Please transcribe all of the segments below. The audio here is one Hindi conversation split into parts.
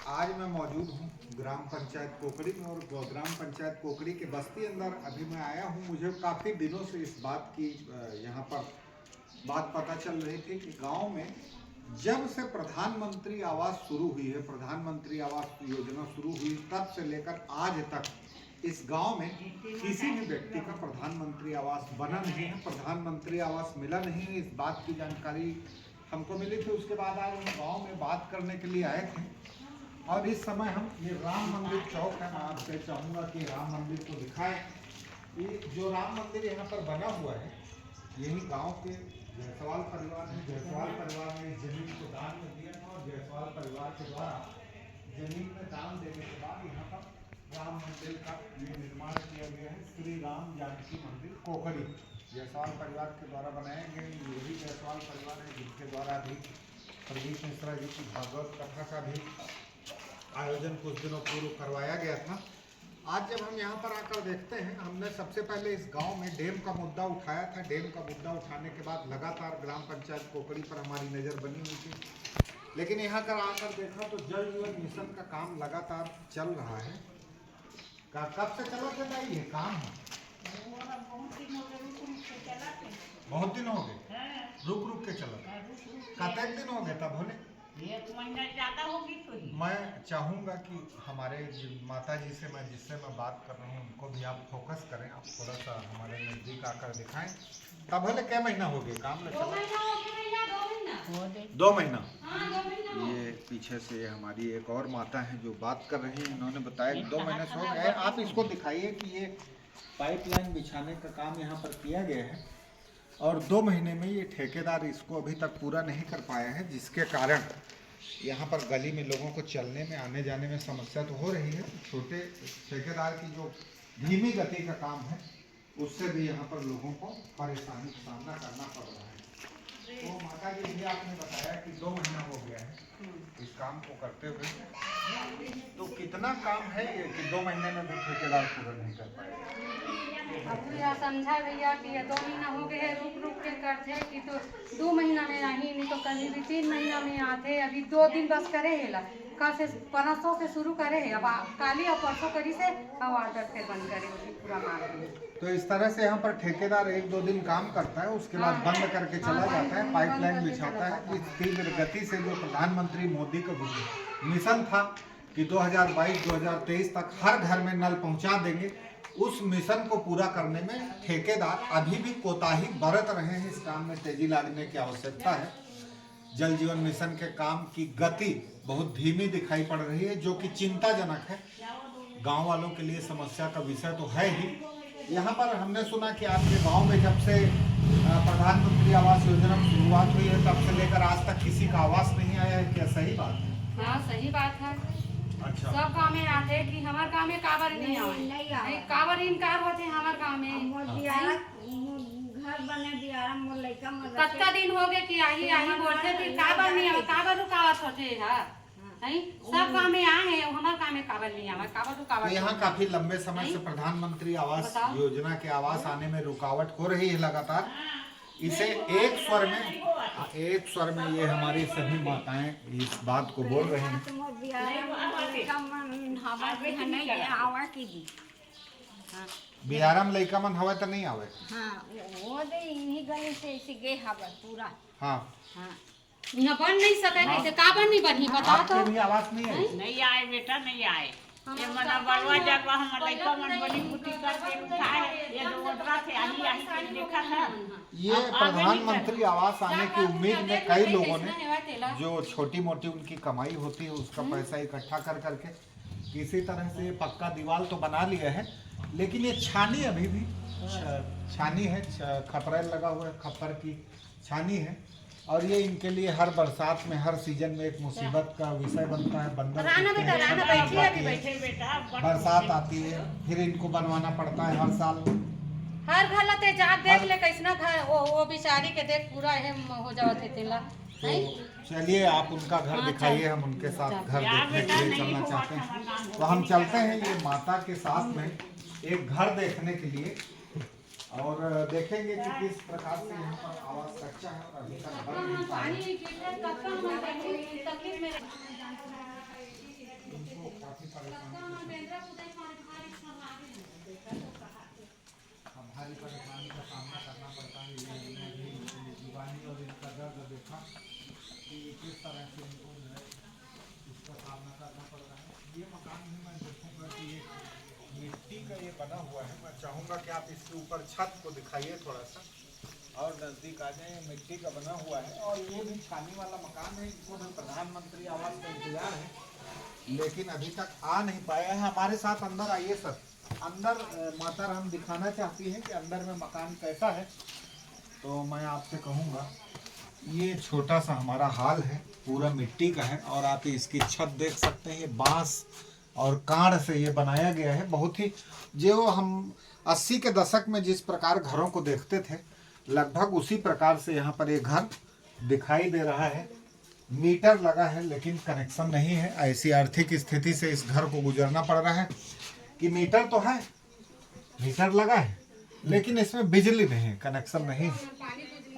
आज मैं मौजूद हूँ ग्राम पंचायत कोकड़ी में और ग्राम पंचायत कोकड़ी के बस्ती अंदर अभी मैं आया हूँ। मुझे काफ़ी दिनों से इस बात की यहाँ पर बात पता चल रही थी कि गांव में जब से प्रधानमंत्री आवास शुरू हुई है, प्रधानमंत्री आवास योजना शुरू हुई, तब से लेकर आज तक इस गांव में किसी भी व्यक्ति का प्रधानमंत्री आवास बना नहीं है, प्रधानमंत्री आवास मिला नहीं है। इस बात की जानकारी हमको मिली थी। उसके बाद आज हम गांव में बात करने के लिए आए थे और इस समय हम ये राम मंदिर चौक है, मैं आपसे चाहूँगा कि राम मंदिर को दिखाएं। ये जो राम मंदिर यहाँ पर बना हुआ है, यही गांव के जायसवाल परिवार है। जायसवाल परिवार ने इस जमीन को दान में दिया था और जायसवाल परिवार के द्वारा जमीन में दान देने के बाद यहाँ पर राम मंदिर का ये निर्माण किया गया है। श्री राम जानकी मंदिर कोकड़ी जायसवाल परिवार के द्वारा बनाए गए यही जायसवाल परिवार है, जिनके द्वारा भी प्रदीप मिश्रा जी की भागवत कथा का भी आयोजन कुछ दिनों पूर्व करवाया गया था। आज जब हम यहाँ पर आकर देखते हैं, हमने सबसे पहले इस गांव में डैम का मुद्दा उठाया था। डैम का मुद्दा उठाने के बाद लगातार ग्राम पंचायत कोकड़ी पर हमारी नज़र बनी हुई थी, लेकिन यहाँ कर आकर देखा तो जल जीवन मिशन का काम लगातार चल रहा है। कब से चला था ये काम है? बहुत दिन हो गए रुक रुक के चला। कतने दिन हो गए तब बोले? एक महीना ज्यादा होगी तो ही। मैं चाहूँगा कि हमारे माता जी से जिससे मैं बात कर रहा हूँ उनको भी आप फोकस करें, आप थोड़ा सा हमारे नज़दीक आकर दिखाएं। तब भले क्या महीना हो गया काम लगा? 2 महीना हो गया भैया, 2 महीना। 2 महीना। हाँ, 2 महीना। ये पीछे से हमारी एक और माता है जो बात कर रही है, इन्होंने बताया कि 2 महीने से हो गए। आप इसको दिखाइए कि ये पाइपलाइन बिछाने का काम यहाँ पर किया गया है और 2 महीने में ये ठेकेदार इसको अभी तक पूरा नहीं कर पाया है, जिसके कारण यहाँ पर गली में लोगों को चलने में आने जाने में समस्या तो हो रही है। छोटे ठेकेदार की जो धीमी गति का काम है उससे भी यहाँ पर लोगों को परेशानी का सामना करना पड़ रहा है। तो माता जी भी आपने बताया कि 2 महीना हो गया है इस काम को करते हुए, तो कितना काम है ये कि 2 महीने में भी ठेकेदार पूरा नहीं कर पाएगा? अब यह समझा भैया कि ये 2 महीना हो गए हैं, रुक रुक के करते कि तो 2 महीना में नहीं, नहीं तो कभी भी 3 महीना में आते। अभी 2 दिन बस करे है, कल से परसों से शुरू करे है, अब काली और परसों करी से अब ऑर्डर फिर बंद करे उसी पूरा मार। तो इस तरह से यहाँ पर ठेकेदार 1-2 दिन काम करता है, उसके बाद बंद करके चला जाता है, पाइपलाइन बिछाता है। इस तीव्र गति से जो प्रधानमंत्री मोदी का मिशन था कि 2022-2023 तक हर घर में नल पहुँचा देंगे, उस मिशन को पूरा करने में ठेकेदार अभी भी कोताही बरत रहे हैं। इस काम में तेजी लाने की आवश्यकता है। जल जीवन मिशन के काम की गति बहुत धीमी दिखाई पड़ रही है, जो कि चिंताजनक है। गांव वालों के लिए समस्या का विषय तो है ही। यहाँ पर हमने सुना कि आपके गांव में जब से प्रधानमंत्री आवास योजना की शुरुआत हुई है तब से लेकर आज तक किसी का आवास नहीं आया है, क्या सही बात है? हाँ सही बात है। अच्छा, सब गाँव में आते कि हमारे गाँव में काबर नहीं आए, काबर इनकार होते हमारे गाँव में। घर बने दिया मोर लइका मर कत्ता दिन हो गए कि आई बोलते थे काबर नहीं आवे, काबर रुकावट होते है। सब गाँव में आए हैं, हमारे गाँव में काबर नहीं आवे, काबर रुकावट। तो यहाँ काफी लंबे समय से प्रधानमंत्री आवास योजना के आवास आने में रुकावट हो रही है लगातार। इसे एक स्वर में ये हमारी सभी माताएं इस बात को बोल रही हैं। बिहारम लइका मन हवे तो नहीं आवे। पूरा। हाँ, यहाँ बन नहीं सके, नहीं तो काबर नहीं बनी बताओ तो। आपके भी आवास नहीं है? नहीं आए बेटा, नहीं आए। ये मना बलवा जगह हम लइका मन बनी बुटी करके उठाए, ये रोडरा से आही के देखा था। ये प्रधानमंत्री आवास आने की उम्मीद में कई लोगों ने जो छोटी मोटी उनकी कमाई होती है उसका पैसा इकट्ठा कर करके किसी तरह से पक्का दीवार तो बना लिया है, लेकिन ये छानी अभी भी छानी है, खपरेल लगा हुआ है, खप्पर की छानी है और ये इनके लिए हर बरसात में हर सीजन में एक मुसीबत का विषय बनता है। बंदर बरसात आती है फिर इनको बनवाना पड़ता है हर साल। हर घर ला ते जात देख ले कैसना घर वो बेचारी के देख पूरा है हो जावत है तेला। तो चलिए आप उनका घर दिखाइए, हम उनके साथ घर देखने के लिए चलना चाहते हैं। तो हम चलते हैं ये माता के साथ में एक घर देखने के लिए और देखेंगे कि किस प्रकार से यहाँ पर आवास कच्चा है और अभी तक बन नहीं पाया। बना हुआ है। मैं चाहूँगा कि आप इसके ऊपर छत को दिखाइए थोड़ा सा और नज़दीक आ जाए। मिट्टी का बना हुआ है और ये भी छानी वाला मकान है। इसको भी प्रधानमंत्री आवास का इंतजार है, लेकिन अभी तक आ नहीं पाया है। हमारे साथ अंदर आइए सर। अंदर माता राम दिखाना चाहती है कि अंदर में मकान कैसा है। तो मैं आपसे कहूँगा, ये छोटा सा हमारा हाल है, पूरा मिट्टी का है और आप इसकी छत देख सकते हैं। ये बांस और कांड से ये बनाया गया है। बहुत ही जो हम 80 के दशक में जिस प्रकार घरों को देखते थे, लगभग उसी प्रकार से यहाँ पर एक घर दिखाई दे रहा है। मीटर लगा है लेकिन कनेक्शन नहीं है। ऐसी आर्थिक स्थिति से इस घर को गुजरना पड़ रहा है कि मीटर तो है, मीटर लगा है लेकिन इसमें बिजली नहीं, कनेक्शन नहीं है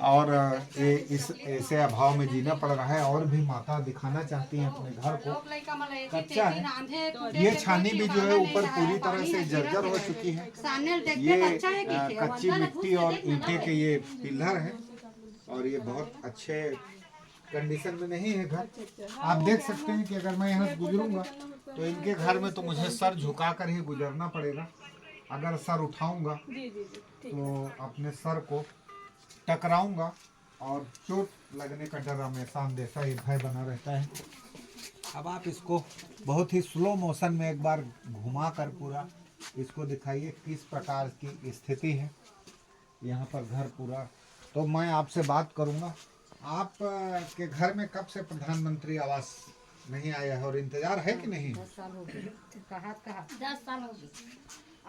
और ये इस ऐसे अभाव में जीना पड़ रहा है। और भी माता दिखाना चाहती हैं अपने घर को, कच्चा है। ये छानी भी जो है ऊपर पूरी तरह से जर्जर हो चुकी है। ये कच्ची मिट्टी और ईंटे के ये पिलर है और ये बहुत अच्छे कंडीशन में नहीं है घर। आप देख सकते हैं कि अगर मैं यहाँ से गुजरूंगा तो इनके घर में तो मुझे सर झुका कर ही गुजरना पड़ेगा। अगर सर उठाऊंगा तो अपने सर को टकराऊंगा और चोट लगने का डर हमेशा अंदेशा ही भय बना रहता है। अब आप इसको बहुत ही स्लो मोशन में एक बार घुमा कर पूरा इसको दिखाइए किस प्रकार की स्थिति है यहाँ पर घर पूरा। तो मैं आपसे बात करूँगा, आप के घर में कब से प्रधानमंत्री आवास नहीं आया है और इंतजार है कि नहीं? 10 साल हो गए। कहा 10 साल हो गए।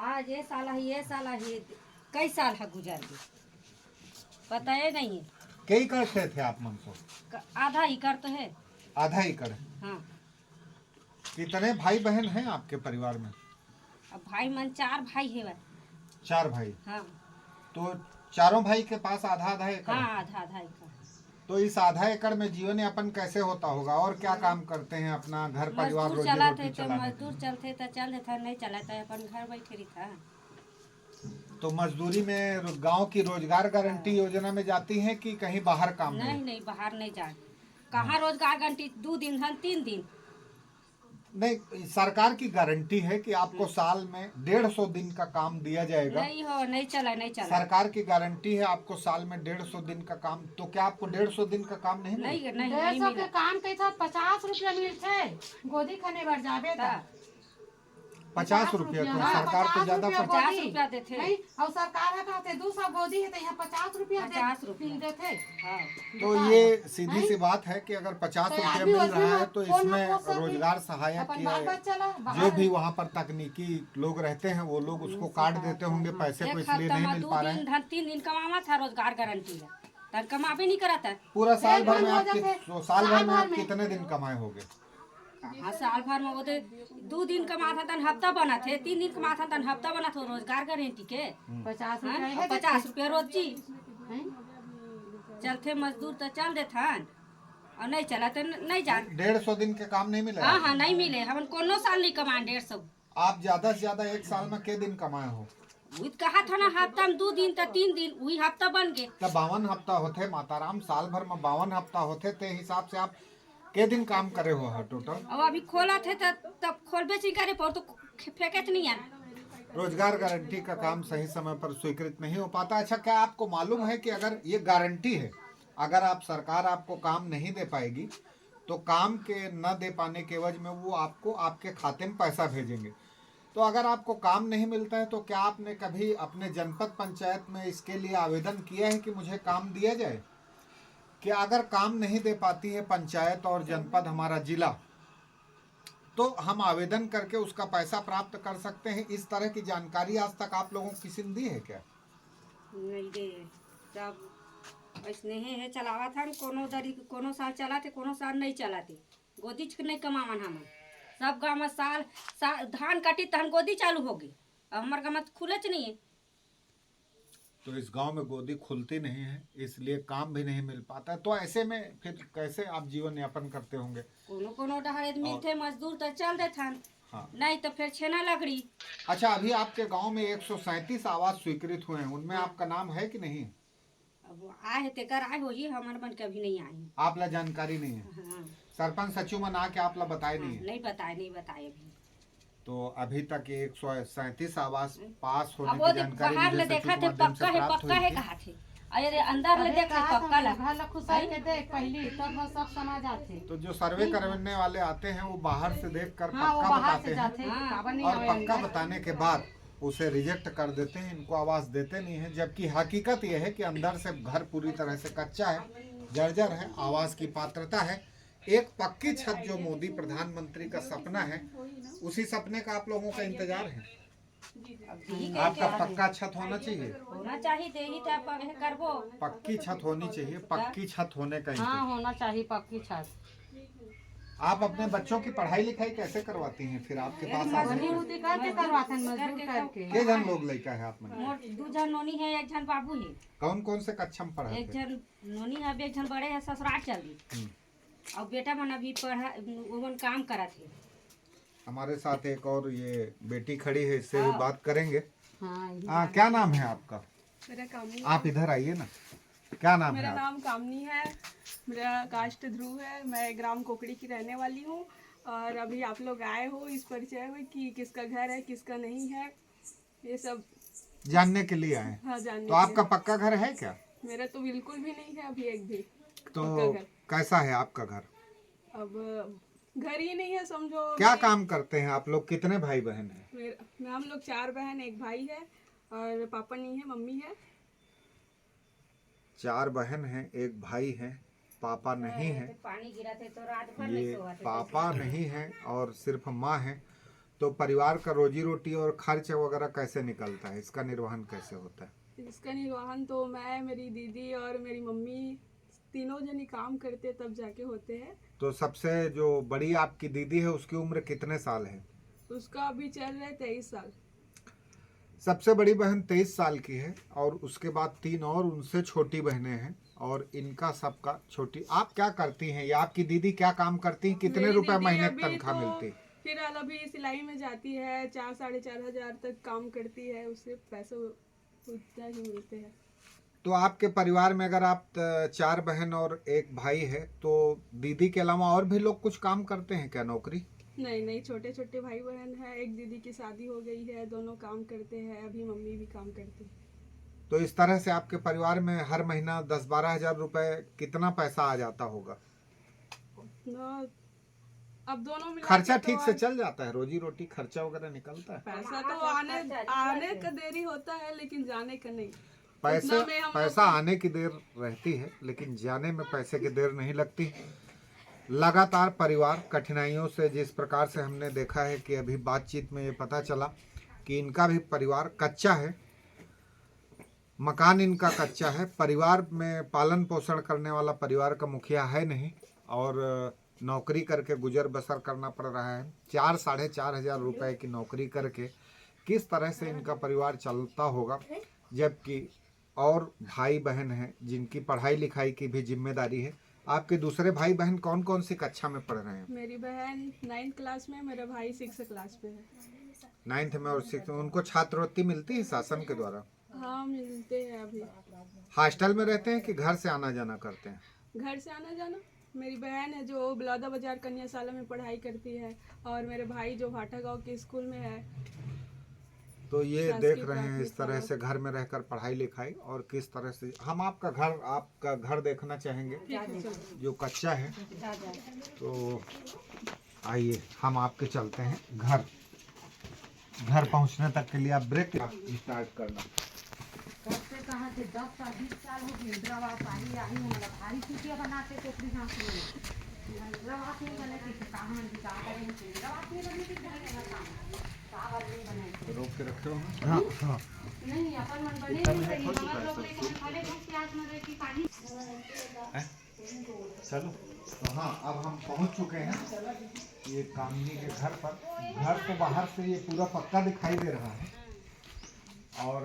आज ये साल ही कई साल है गुजर गए, पता है नहीं है। कई एकड़ थे आप मंसूर? आधा एकड़ तो है। आधा एकड़ है। हाँ। कितने भाई बहन हैं आपके परिवार में? अब भाई मन 4 भाई है वह। 4 भाई। हाँ। तो चारों भाई के पास आधा आधा एकड़? हाँ, आधा एकड़। तो इस आधा एकड़ में जीवन यापन कैसे होता होगा और क्या काम करते हैं अपना घर परिवार मजदूर रोजी चलाते रोटी तो चलाने के मजदूर चलते तो चल देता, नहीं चलाता अपन घर बैठे रही था। लिए? तो मजदूरी में गांव की रोजगार गारंटी योजना में जाती हैं कि कहीं बाहर काम में? नहीं बाहर नहीं जा, कहाँ रोजगार गारंटी 2 दिन 3 दिन। नहीं, सरकार की गारंटी है कि आपको साल में 150 दिन का काम दिया जाएगा। नहीं हो, नहीं चला। सरकार की गारंटी है आपको साल में 150 दिन का काम। तो क्या आपको 150 दिन का काम नहीं मिला? नहीं 150 के काम कैसा 50 रुपया मिलते गोदी खाने बार जाबे था। 50 रुपया तो सरकार तो ज्यादा 50 रुपया देते। नहीं और सरकार है कहते 200 गोदी है तो यहाँ 50 रुपया 50 रुपया देते। हाँ। तो ये सीधी सी बात है कि अगर 50 रुपया मिल रहा है तो इसमें रोजगार सहायक की जो भी वहाँ पर तकनीकी लोग रहते हैं वो लोग उसको काट देते होंगे पैसे को, एक इसलिए हफ्ता नहीं में मिल 2 पा रहे दिन हैं। 3 दिन कमावा था रोजगार गारंटी है, तब कमाबे नहीं करा था। पूरा साल भर में आप साल साल भर में भर आप में। कितने दिन कमाए होंगे? हाँ, साल भर में वो 2 दिन कमा था तन हफ्ता बना थे, 3 दिन कमा था तन हफ्ता बना था रोजगार गारंटी के। 50 हाँ, रुपया 50 रुपया रोजी हैं? चलते मजदूर तो चल देते और नहीं चला तो नहीं जान। 150 दिन के काम नहीं मिले? हाँ नहीं मिले, हम कोनो साल नहीं कमाए 150। आप ज्यादा से ज्यादा एक साल में के दिन कमाए हो? वही कहा था ना हफ्ता में 2 दिन तो 3 दिन, वही हफ्ता बन गए। तब 52 हफ्ता होते माताराम, साल भर में 52 हफ्ता होते। ते हिसाब से आप के दिन काम करे हो टोटल? अब अभी खोला थे तब खोलबे नहीं करे पर तो फेंकत नहीं है। रोजगार गारंटी का काम सही समय पर स्वीकृत नहीं हो पाता। अच्छा, क्या आपको मालूम है कि अगर ये गारंटी है, अगर आप सरकार आपको काम नहीं दे पाएगी तो काम के न दे पाने के एवज में वो आपको आपके खाते में पैसा भेजेंगे। तो अगर आपको काम नहीं मिलता है तो क्या आपने कभी अपने जनपद पंचायत में इसके लिए आवेदन किया है कि मुझे काम दिया जाए? कि अगर काम नहीं दे पाती है पंचायत और जनपद हमारा जिला तो हम आवेदन करके उसका पैसा प्राप्त कर सकते हैं। इस तरह की जानकारी आज तक आप लोगों को किसी ने दी है क्या? नहीं दे, सब ऐसने है चलावा था। कोनो साल चलाते, कोनो साल नहीं चलाते। गोदी नहीं कमावन हम सब गाँव में साल धान काटी तहन गोदी चालू हो गई। अब हमारे गाँव में खुले नहीं है। तो इस गांव में गोदी खुलती नहीं है, इसलिए काम भी नहीं मिल पाता। तो ऐसे में फिर कैसे आप जीवन यापन करते होंगे? कोनो डहर मिलते मजदूर तो चल देते। हाँ। नहीं तो फिर छेना लकड़ी। अच्छा, अभी आपके गांव में 137 आवास स्वीकृत हुए हैं, उनमें आपका नाम है कि नहीं? अब आए ते कर आए हो ही, हमारे मन कभी नहीं आए। आप ला जानकारी नहीं है? हाँ। सरपंच सचिव मन आके आप ला बताए नहीं है? नहीं बताए अभी। तो अभी तक 137 आवास पास होने अब वो की जानकारी बाहर मुझे ले सचिव देखा थे के माध्यम से प्राप्त पक्का है हुई थी। कहा थे, अरे अंदर ले देख पक्का लगा। घर खुशाई के देख पहली तब वो सब समझ आते। तो जो सर्वे करने वाले आते हैं वो बाहर से देखकर हाँ, वो पक्का बाहर बताते से हैं जाते हाँ, काबर नहीं और आवे पक्का अंदर। बताने के बाद उसे रिजेक्ट कर देते हैं, इनको आवास देते नहीं है। जबकि हकीकत यह है कि अंदर से घर पूरी तरह से कच्चा है, जर्जर है, आवास की पात्रता है। एक पक्की छत जो मोदी प्रधानमंत्री का सपना है, उसी सपने का आप लोगों का इंतजार है। अब ठीक है आपका क्या पक्का छत होना चाहिए, होना चाहिए, दे ही था करबो। पक्की छत होनी चाहिए, पक्की छत होने का हाँ इंतजार। होना चाहिए पक्की छत। आप अपने बच्चों की पढ़ाई लिखाई कैसे करवाती हैं? फिर आपके पास मजदूरी उती करके करवाते हैं, मजदूर करके। के जन लोग लड़का है आप में? मोर 2 जन नोनी है, 1 जन बाबू है। कौन कौन से कक्षा में पढ़ाते 1 जन नोनी है, 1 जन बड़े है, ससुराल चल दी। और बेटा मन अभी पढ़ा वो काम करा थे। हमारे साथ एक और ये बेटी खड़ी है, इससे भी बात करेंगे। हाँ क्या नाम है आपका? मेरा कामनी आप इधर आइए ना। क्या नाम है मेरा आपका? नाम कामनी है। मेरा कास्ट ध्रुव है। मैं ग्राम कोकड़ी की रहने वाली हूँ। और अभी आप लोग आए हो इस परिचय में कि किसका घर है किसका नहीं है, ये सब जानने के लिए आए। हाँ जानने तो आपका पक्का घर है क्या? के लिए। मेरा तो बिल्कुल भी नहीं है अभी एक भी तो पक्का घर। कैसा है आपका घर? अब घर ही नहीं है समझो। क्या काम करते हैं आप लोग? कितने भाई बहन हैं? हम लोग 4 बहन 1 भाई है और पापा नहीं है, मम्मी है। 4 बहन हैं, 1 भाई है, पापा नहीं है। पानी गिरा थे तो रात भर नहीं ये सोआ थे। पापा नहीं है और सिर्फ माँ है। तो परिवार का रोजी रोटी और खर्च वगैरह कैसे निकलता है? इसका निर्वहन कैसे होता है? इसका निर्वहन तो मैं, मेरी दीदी और मेरी मम्मी तीनों जनी काम करते तब जाके होते हैं। तो सबसे जो बड़ी आपकी दीदी है उसकी उम्र कितने साल है? उसका अभी चल रहा है 23 साल। सबसे बड़ी बहन 23 साल की है और उसके बाद 3 और उनसे छोटी बहनें हैं और इनका सबका छोटी। आप क्या करती हैं या आपकी दीदी क्या काम करती हैं? कितने मेरी रुपए दीदी महीने अभी तनख्वाह तो मिलती है? फिलहाल अभी सिलाई में जाती है, 4 साढ़े 4 हजार तक काम करती है, उससे पैसे उतना ही मिलते हैं। तो आपके परिवार में अगर आप 4 बहन और 1 भाई है तो दीदी के अलावा और भी लोग कुछ काम करते हैं क्या, नौकरी? नहीं, छोटे छोटे भाई बहन है। एक दीदी की शादी हो गई है, दोनों काम करते हैं। अभी मम्मी भी काम करती है। तो इस तरह से आपके परिवार में हर महीना 10-12 हजार रुपए कितना पैसा आ जाता होगा? न, अब दोनों मिला खर्चा के तो ठीक से चल जाता है? रोजी रोटी खर्चा वगैरह निकलता है? पैसा तो आने का देरी होता है लेकिन जाने का नहीं। पैसे उतना में हम पैसा आने की देर रहती है लेकिन जाने में पैसे की देर नहीं लगती। लगातार परिवार कठिनाइयों से, जिस प्रकार से हमने देखा है कि अभी बातचीत में ये पता चला कि इनका भी परिवार कच्चा है, मकान इनका कच्चा है, परिवार में पालन पोषण करने वाला परिवार का मुखिया है नहीं और नौकरी करके गुजर बसर करना पड़ रहा है। 4 साढ़े 4 हजार रुपए की नौकरी करके किस तरह से इनका परिवार चलता होगा? जबकि और भाई बहन हैं जिनकी पढ़ाई लिखाई की भी जिम्मेदारी है। आपके दूसरे भाई बहन कौन कौन सी कक्षा में पढ़ रहे हैं? मेरी बहन 9th क्लास में, मेरा भाई 6th क्लास में है। 9th में और 6th में। उनको छात्रवृत्ति मिलती है शासन के द्वारा? हाँ मिलते हैं। अभी हॉस्टल में रहते हैं कि घर से आना जाना करते हैं? घर से आना जाना। मेरी बहन है जो बलौदा बाजार कन्याशाला में पढ़ाई करती है और मेरे भाई जो भाटा गांव के स्कूल में है। तो ये देख रहे हैं इस तरह से घर में रहकर पढ़ाई लिखाई और किस तरह से। हम आपका घर देखना चाहेंगे जो कच्चा है। तो आइए हम आपके चलते हैं घर पहुंचने तक के लिए आप ब्रेक स्टार्ट करना। कब से कहाँ थे? 10 साल 20 साल हो गए। इंदिरावास आई मतलब भारी छुट्टियाँ बनाते कोकड़ी गाँव में। इंदिरावास नहीं बने थे कहाँ करेंगे? इंदिरावास नहीं बने थे रोक के रखे हो ना? हाँ। नहीं अपन मन बने नहीं रही। हम लोग लेके खड़े घुस के आज में रह की पानी। चलो तो हाँ, अब हम पहुंच चुके हैं ये कामनी के घर पर। घर तो बाहर से ये पूरा पक्का दिखाई दे रहा है और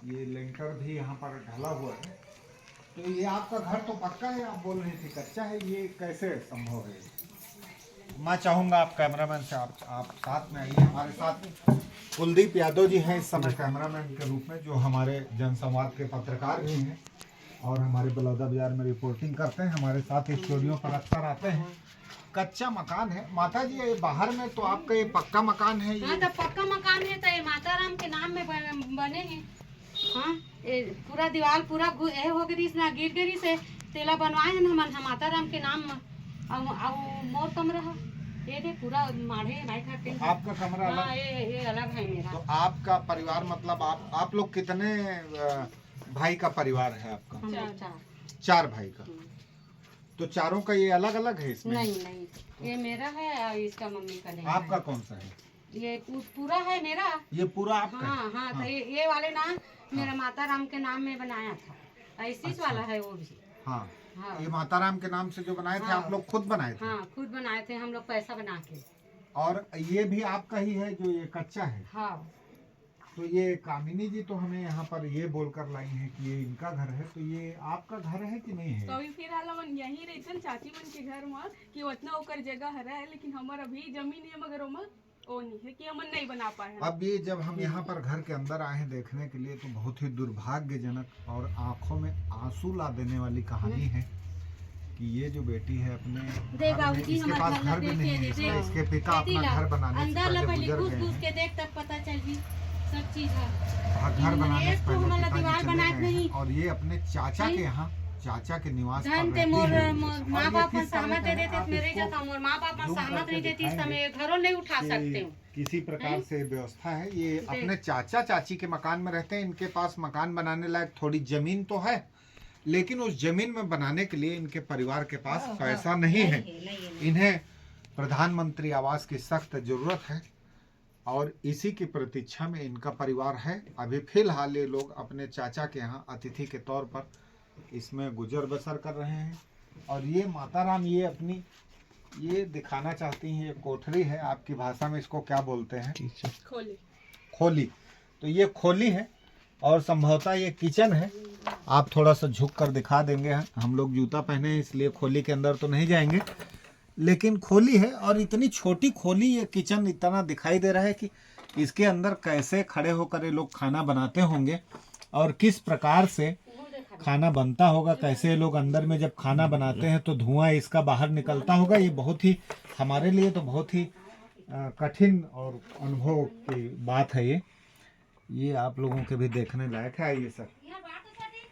ये लेंटर भी यहाँ पर ढला हुआ है। तो ये आपका घर तो पक्का है, आप बोल रहे थे कच्चा है, ये कैसे संभव है? मैं चाहूँगा आप कैमरामैन से आप साथ में आइए। हमारे साथ कुलदीप यादव जी हैं इस समय कैमरामैन के रूप में, जो हमारे जनसंवाद के पत्रकार भी हैं और हमारे बलौदा बाजार में रिपोर्टिंग करते हैं, हमारे साथ स्टूडियो पर अक्सर आते हैं। कच्चा मकान है माता जी, ये बाहर में तो आपका ये पक्का मकान है? हाँ ये तो पक्का मकान है, तो ये माता राम के नाम में बने हैं। हाँ ये पूरा दीवार पूरा हो गई ना, गिर गई से तेला बनवाए हैं हम माता राम के नाम में। और मोर कमरा है ये देख पूरा माढ़े नहीं खाते हैं। आपका कमरा अलग? हाँ ये अलग है मेरा। तो आपका परिवार मतलब आप लोग कितने भाई का परिवार है आपका? हम लोग 4 भाई का। तो चारों का ये अलग अलग है इसमें? नहीं ये मेरा है और इसका मम्मी का नहीं। आपका कौन सा है? ये पूरा है मेरा। ये पूरा आपका है? हाँ हाँ, तो ये वाले नाम मेरा माता राम के नाम में बनाया था। ऐसी वाला है वो भी। हाँ हाँ ये माता राम के नाम से जो बनाए थे, हाँ। आप लोग खुद बनाए थे? हाँ खुद बनाए थे हम लोग पैसा बना के। और ये भी आपका ही है जो ये कच्चा है? हाँ तो ये कामिनी जी तो हमें यहाँ पर ये बोलकर लाई हैं कि ये इनका घर है, तो ये आपका घर है कि नहीं तो है? अभी फिलहाल हम यहीं रहते चाची मन के घर में कि उतना ओकर जगह हरा है, लेकिन हमार अभी जमीन है मगर ओमा वो नहीं है कि हम नहीं बना पाए हैं। अब ये जब हम यहाँ पर घर के अंदर आए हैं देखने के लिए, तो बहुत ही दुर्भाग्यजनक और आंखों में आंसू ला देने वाली कहानी है कि ये जो बेटी है अपने देख घर में, बाबूजी, इसके हमारे पास घर घर भी देख नहीं के है, देख। इसके पिता अपना घर बनाने से अंदर ला पहले पहले गुजर घुस गए घुस हैं। के देख तब पता चल भी सब चीज है। घर बनाने से एक तो पहले हमारा पिताजी दीवार चले बनाए गए नहीं। हैं और ये अपने चाचा के यहाँ, चाचा के निवास पर धन ते रहती मोर है। माँ और बाप ये में किस तरह सहमत से दे है, देते आप मेरे इसको जाता मोर माँ बाप में जूम सहमत करके नहीं देती इस दिखाएंगे समय घरों नहीं उठा कि सकते हूँ। किसी प्रकार से व्यवस्था है। ये अपने चाचा चाची के मकान में रहते हैं। इनके पास मकान बनाने लायक थोड़ी जमीन तो है, लेकिन उस जमीन में बनाने के लिए इनके परिवार के पास पैसा नहीं है। इन्हें प्रधानमंत्री आवास की सख्त जरूरत है और इसी की प्रतीक्षा में इनका परिवार है। अभी फिलहाल ये लोग अपने चाचा के यहाँ अतिथि के तौर पर इसमें गुजर बसर कर रहे हैं। और ये माता राम ये अपनी ये दिखाना चाहती हैं, ये कोठरी है, आपकी भाषा में इसको क्या बोलते हैं? खोले खोली। तो ये खोली है और संभवतः ये किचन है। आप थोड़ा सा झुक कर दिखा देंगे, हम लोग जूता पहने हैं इसलिए खोली के अंदर तो नहीं जाएंगे, लेकिन खोली है। और इतनी छोटी खोली, ये किचन इतना दिखाई दे रहा है कि इसके अंदर कैसे खड़े होकर ये लोग खाना बनाते होंगे और किस प्रकार से खाना बनता होगा, कैसे ये लोग अंदर में जब खाना बनाते हैं तो धुआं इसका बाहर निकलता होगा। ये बहुत ही हमारे लिए तो बहुत ही कठिन और अनुभव की बात है। ये आप लोगों के भी देखने लायक है। आइए सर।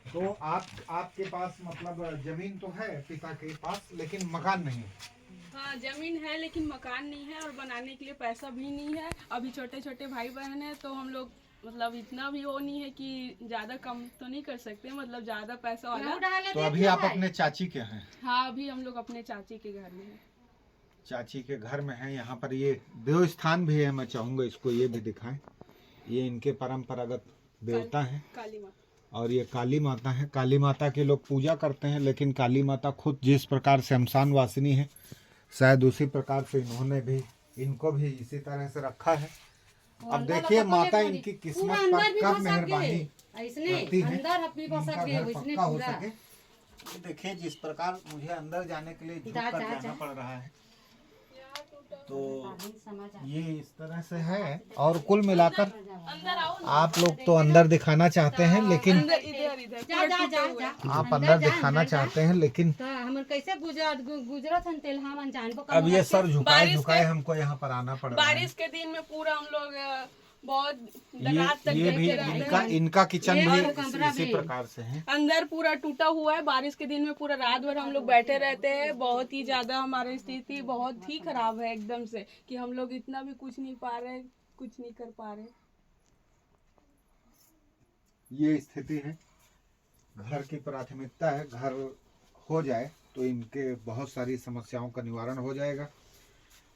तो आपके पास मतलब जमीन तो है पिता के पास, लेकिन मकान नहीं है? हाँ जमीन है लेकिन मकान नहीं है और बनाने के लिए पैसा भी नहीं है। अभी छोटे छोटे भाई बहन हैं तो हम लोग मतलब इतना भी वो नहीं है कि ज़्यादा कम तो नहीं कर सकते, मतलब ज़्यादा पैसा वाला। तो अभी आप अपने चाची के हैं? हाँ अभी हम लोग अपने चाची के घर में हैं। चाची के घर में हैं। यहाँ पर ये देव स्थान भी है, मैं चाहूँगा इसको ये भी दिखाएं। ये इनके परंपरागत देवता हैं काली माँ, और ये काली माता है। काली माता के लोग पूजा करते हैं, लेकिन काली माता खुद जिस प्रकार से शमशान वासिनी है, शायद उसी प्रकार से इन्होंने भी इनको भी इसी तरह से रखा है। अब देखिए माता इनकी किस्मत पर कब मेहरबानी करती है, इनका घर पक्का हो सके। देखिए जिस प्रकार मुझे अंदर जाने के लिए झुक कर जाना पड़ रहा है, तो ये इस तरह से है। और कुल मिलाकर अंदर आओ ना। आप लोग तो अंदर दिखाना चाहते हैं, लेकिन अंदर इधर इधर जा जा जा जा आप अंदर दिखाना चाहते हैं, लेकिन तो हमर कैसे गुजरत हन तेल हम अनजान को अब ये सर झुकाए बारिश झुकाए हमको यहाँ पर आना पड़ रहा है। बारिश के दिन में पूरा हम लोग बहुत रात तक ये भी देखे रहते हैं। इनका किचन ये भी और कमरा इसी भी। प्रकार से है। अंदर पूरा टूटा हुआ है। बारिश के दिन में पूरा रात भर हम लोग बैठे रहते हैं। बहुत ही ज्यादा हमारी स्थिति बहुत ही खराब है एकदम से, कि हम लोग इतना भी कुछ नहीं पा रहे, कुछ नहीं कर पा रहे। ये स्थिति है। घर की प्राथमिकता है, घर हो जाए तो इनके बहुत सारी समस्याओं का निवारण हो जाएगा।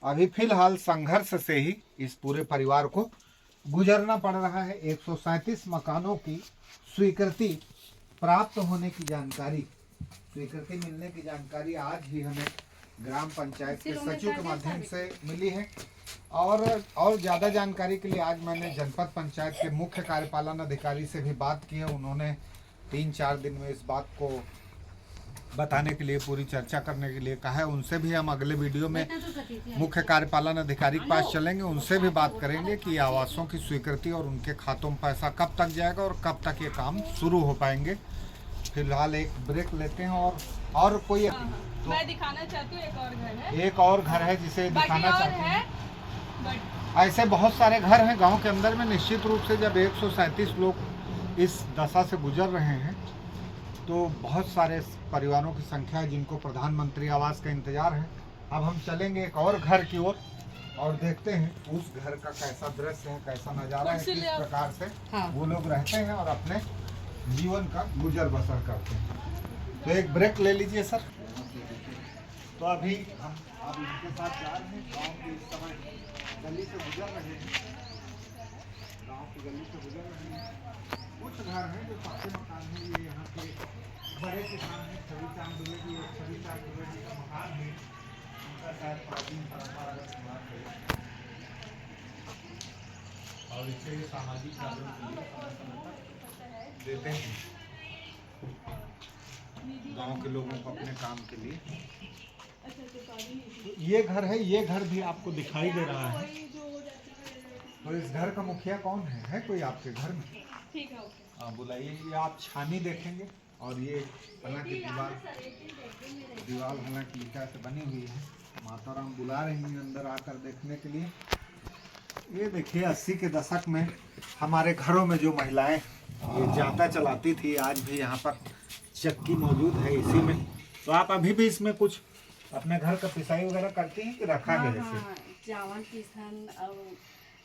अभी फिलहाल संघर्ष से ही इस पूरे परिवार को गुजरना पड़ रहा है। 137 मकानों की स्वीकृति प्राप्त होने की जानकारी, स्वीकृति मिलने की जानकारी आज ही हमें ग्राम पंचायत के सचिव के माध्यम से मिली है। और ज़्यादा जानकारी के लिए आज मैंने जनपद पंचायत के मुख्य कार्यपालन अधिकारी से भी बात की है। उन्होंने 3-4 दिन में इस बात को बताने के लिए, पूरी चर्चा करने के लिए कहा है। उनसे भी हम अगले वीडियो में मुख्य कार्यपालन अधिकारी के पास चलेंगे, उनसे भी बात करेंगे कि आवासों की स्वीकृति और उनके खातों में पैसा कब तक जाएगा और कब तक ये काम शुरू हो पाएंगे। फिलहाल एक ब्रेक लेते हैं और और कोई तो मैं दिखाना चाहती हूँ, एक और घर है, एक और घर है जिसे दिखाना बाकी और चाहते हैं। है बट ऐसे बहुत सारे घर हैं गांव के अंदर में। निश्चित रूप से जब 137 लोग इस दशा से गुजर रहे हैं तो बहुत सारे परिवारों की संख्या है जिनको प्रधानमंत्री आवास का इंतजार है। अब हम चलेंगे एक और घर की ओर और देखते हैं उस घर का कैसा दृश्य है, कैसा नज़ारा है, किस प्रकार से वो लोग रहते हैं और अपने जीवन का गुजर बसर करते हैं। तो एक ब्रेक ले लीजिए सर। तो अभी हम अब इनके साथ जा रहे हैं। गाँव के इस समय गली से गुजर रहे हैं, गांव की गली से गुजर रहे हैं। कुछ घर हैं जो पक्के मकान हैं। ये यहाँ के बड़े किसान हैं, छवि चांद दुबे जी, छवि चांद दुबे जी का मकान है। उनका शायद प्राचीन परंपरागत निवास है और इसे सामाजिक कार्यों के लिए समय समय पर देते हैं गांव के लोगों को अपने काम के लिए। ये घर है, ये घर भी आपको दिखाई दे रहा है। तो इस घर का मुखिया कौन है कोई आपके घर में? ठीक है, हाँ बुलाइए। ये आप छानी देखेंगे और ये हालांकि दीवार हालांकि ईटा से बनी हुई है। माता राम बुला रही हैं अंदर आकर देखने के लिए। ये देखिए 80 के दशक में हमारे घरों में जो महिलाएं ये जाता चलाती थी, आज भी यहाँ पर चक्की मौजूद है इसी में। तो आप अभी भी इसमें कुछ अपने घर का पिसाई वगैरह करती हैं कि रखा गया जैसे? चावल पिसन और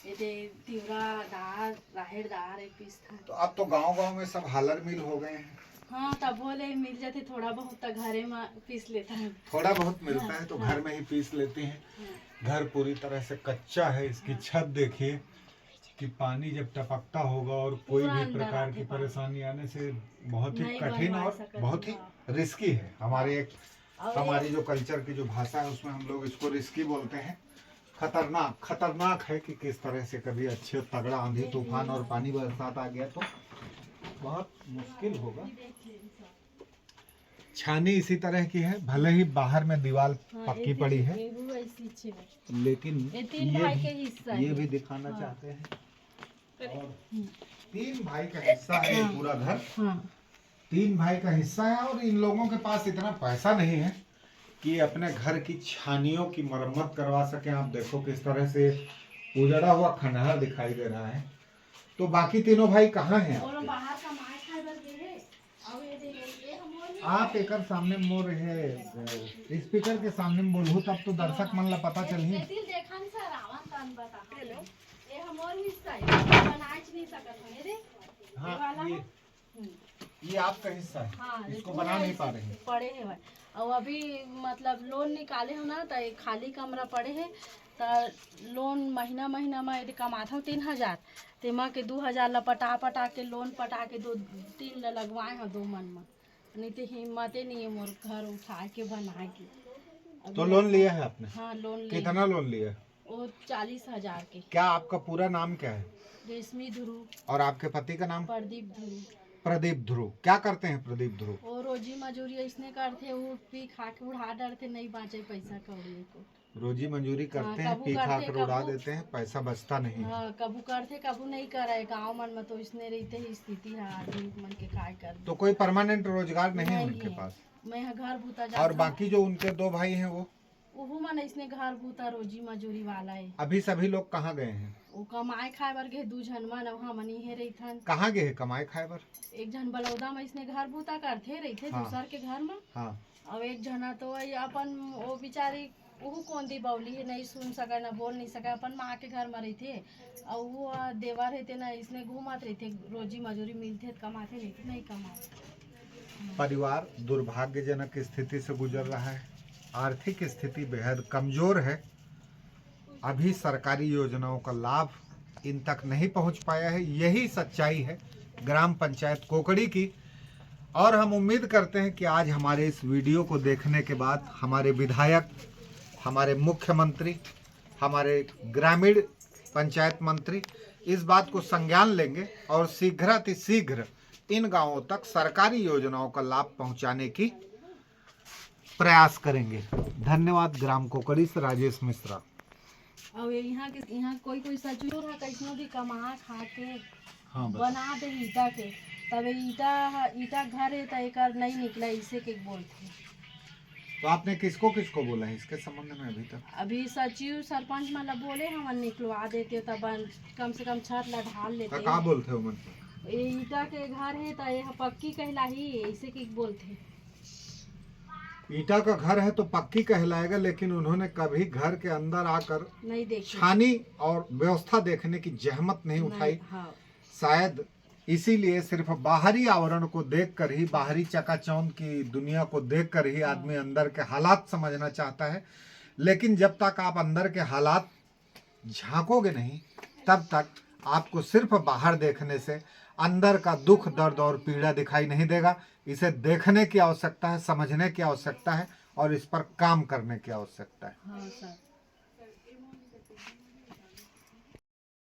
तिवरा दाल राहेर दाल एक पिसन। तो अब तो गांव-गांव में सब हालर मिल हो गए हैं। हाँ तब बोले मिल जाते थोड़ा बहुत तो घरे में पीस लेता है। थोड़ा बहुत मिलता है तो घर में ही पीस लेते हैं। घर पूरी तरह से कच्चा है। इसकी छत देखिए कि पानी जब टपकता होगा और कोई भी प्रकार की परेशानी आने से बहुत ही कठिन और बहुत ही रिस्की है। हमारी जो कल्चर की जो भाषा है उसमें हम लोग इसको रिस्की बोलते हैं। खतरनाक है कि किस तरह से कभी अच्छे तगड़ा आंधी तूफान और पानी बरसात आ गया तो बहुत मुश्किल होगा। छानी इसी तरह की है, भले ही बाहर में दीवार पक्की पड़ी है, लेकिन ये भी दिखाना चाहते हैं। और 3 भाई का हिस्सा है ये पूरा घर। 3 भाई का हिस्सा है और इन लोगों के पास इतना पैसा नहीं है कि अपने घर की छानियों की मरम्मत करवा सकें। आप देखो किस तरह से उजड़ा हुआ खंडहर दिखाई दे रहा है। तो बाकी तीनों भाई कहाँ हैं? आप एक सामने मोर है स्पीकर के सामने बोलू तब तो दर्शक मन ला पता चल ही। हाँ ये आपका हिस्सा है। हाँ, इसको बना नहीं पा रहे हैं। पड़े है और अभी मतलब लोन निकाले हो ना तो खाली कमरा पड़े है तो लोन महीना में यदि कमाता हूँ 3000 तो माँ के 2000 ला पटा के लोन पटा के 2-3 लगवाए हैं 2 मन में। नहीं तो हिम्मत ही नहीं है मोर घर उठा के बना के। तो लोन लिया है आपने? हाँ लोन लिया। कितना लोन लिया? वो 40,000 के। क्या आपका पूरा नाम क्या है? रेशमी ध्रुव। और आपके पति का नाम? प्रदीप ध्रुव। प्रदीप ध्रुव क्या करते हैं प्रदीप ध्रुव? वो रोजी मजूरी इसने करते, उठ पी खा के उड़ा डरते, नहीं बाँचे पैसा कौड़ी को। रोजी मंजूरी करते हैं, पी खा कर उड़ा देते हैं, पैसा बचता नहीं। हाँ कबू करते कबू नहीं करे। गाँव मन में तो इसने रहते ही स्थिति है आदमी मन के काय कर। तो कोई परमानेंट रोजगार नहीं है उनके पास? मैं घर भूता। और बाकी जो उनके 2 भाई हैं वो मन इसने घर भूता रोजी मजूरी वाला है। अभी सभी लोग कहाँ गए हैं? वो कमाए खाए बर गए 2 जन मन वहाँ मनी है रही। कहाँ गए कमाए खाए बर? एक जन बलौदा में इसने घर भूता करते रही थे। दूसर के घर में। हाँ। और एक जना तो अपन वो बेचारी वो कौन दी बौली है, नहीं सुन सका ना बोल नहीं सका, अपन माँ के घर में रही थे और वो देवर रहते ना इसने घूमत रही थे। रोजी मजूरी मिलते कमाते नहीं कमाते। परिवार दुर्भाग्यजनक स्थिति से गुजर रहा है। आर्थिक स्थिति बेहद कमजोर है। अभी सरकारी योजनाओं का लाभ इन तक नहीं पहुंच पाया है। यही सच्चाई है ग्राम पंचायत कोकड़ी की। और हम उम्मीद करते हैं कि आज हमारे इस वीडियो को देखने के बाद हमारे विधायक, हमारे मुख्यमंत्री, हमारे ग्रामीण पंचायत मंत्री इस बात को संज्ञान लेंगे और शीघ्र इन गांवों तक सरकारी योजनाओं का लाभ पहुंचाने की प्रयास करेंगे। धन्यवाद। ग्राम कोकड़ी से राजेश मिश्रा। और यहाँ कोई सचूर है कैसनो भी कमा खा के हाँ बना दे ईटा के, तब ईटा घर है तो एक नहीं निकला इसे के बोलते। तो आपने किसको किसको बोला है इसके संबंध में अभी तक? अभी सचिव सरपंच मतलब बोले हम निकलवा देते तब कम से कम छत ला ढाल लेते। का बोलते हो मन? ये ईटा के घर है तो यह पक्की कहलाही ऐसे की बोलते। ईटा का घर है तो पक्की कहलाएगा, लेकिन उन्होंने कभी घर के अंदर आकर नहीं देखी, छानी और व्यवस्था देखने की जहमत नहीं उठाई। हाँ। शायद इसीलिए सिर्फ बाहरी आवरण को देखकर ही, बाहरी चकाचौंध की दुनिया को देखकर ही आदमी अंदर के हालात समझना चाहता है। लेकिन जब तक आप अंदर के हालात झांकोगे नहीं, तब तक आपको सिर्फ बाहर देखने से अंदर का दुख, दर्द और पीड़ा दिखाई नहीं देगा। इसे देखने की आवश्यकता है, समझने की आवश्यकता है और इस पर काम करने की आवश्यकता है। हाँ सर।